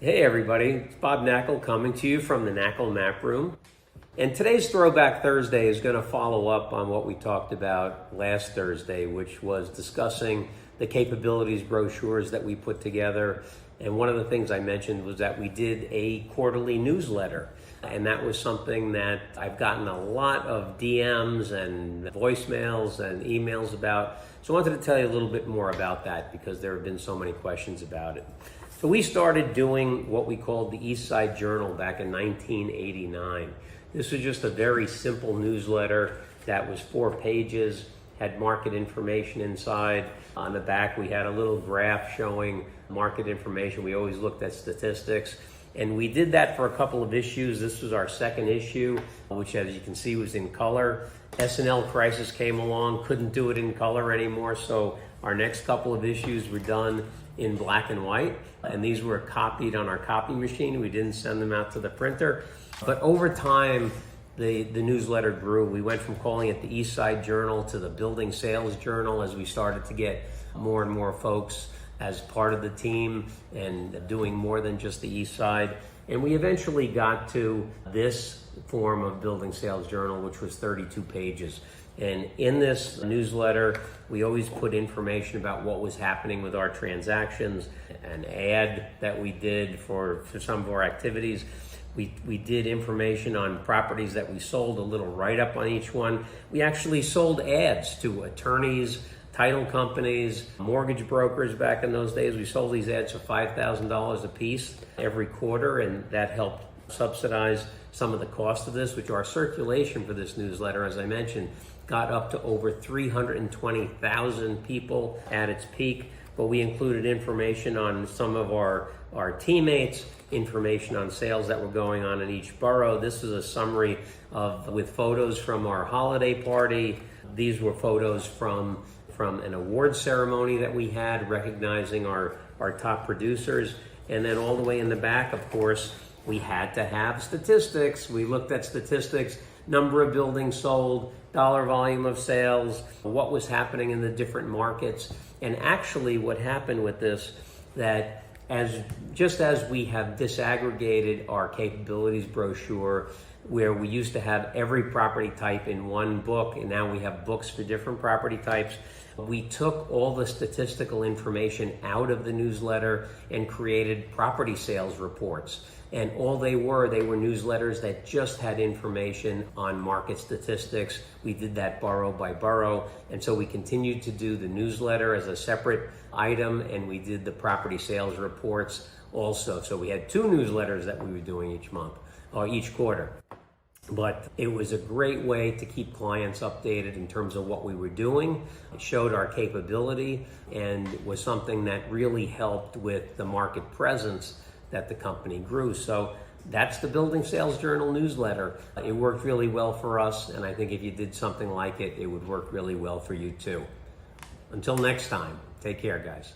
Hey everybody, it's Bob Knackle coming to you from the Knackle Map Room. And today's Throwback Thursday is going to follow up on what we talked about last Thursday, which was discussing the capabilities brochures that we put together. And one of the things I mentioned was that we did a quarterly newsletter. And that was something that I've gotten a lot of DMs and voicemails and emails about. So I wanted to tell you a little bit more about that because there have been so many questions about it. So we started doing what we called the East Side Journal back in 1989. This was just a very simple newsletter that was 4 pages, had market information inside. On the back, we had a little graph showing market information. We always looked at statistics. And we did that for a couple of issues. This was our second issue, which as you can see was in color. S&L crisis came along, couldn't do it in color anymore. So our next couple of issues were done in black and white. And these were copied on our copy machine. We didn't send them out to the printer. But over time, the newsletter grew. We went from calling it the East Side Journal to the Building Sales Journal as we started to get more and more folks as part of the team and doing more than just the East Side. And we eventually got to this form of Building Sales Journal, which was 32 pages. And in this newsletter, we always put information about what was happening with our transactions, an ad that we did for some of our activities. We did information on properties that we sold, a little write-up on each one. We actually sold ads to attorneys, title companies, mortgage brokers back in those days. We sold these ads for $5,000 a piece every quarter, and that helped subsidize some of the cost of this, which our circulation for this newsletter, as I mentioned, got up to over 320,000 people at its peak. But we included information on some of our teammates, information on sales that were going on in each borough. This is a summary with photos from our holiday party. These were photos from an award ceremony that we had recognizing our top producers. And then all the way in the back, of course, we had to have statistics. We looked at statistics, number of buildings sold, dollar volume of sales, what was happening in the different markets. And actually what happened with this, that just as we have disaggregated our capabilities brochure, where we used to have every property type in one book, and now we have books for different property types, we took all the statistical information out of the newsletter and created property sales reports. And all they were newsletters that just had information on market statistics. We did that borough by borough. And so we continued to do the newsletter as a separate item, and we did the property sales reports also. So we had 2 newsletters that we were doing each month or each quarter. But it was a great way to keep clients updated in terms of what we were doing. It showed our capability and was something that really helped with the market presence that the company grew. So that's the Building Sales Journal newsletter. It worked really well for us, and I think if you did something like it, it would work really well for you too. Until next time, take care, guys.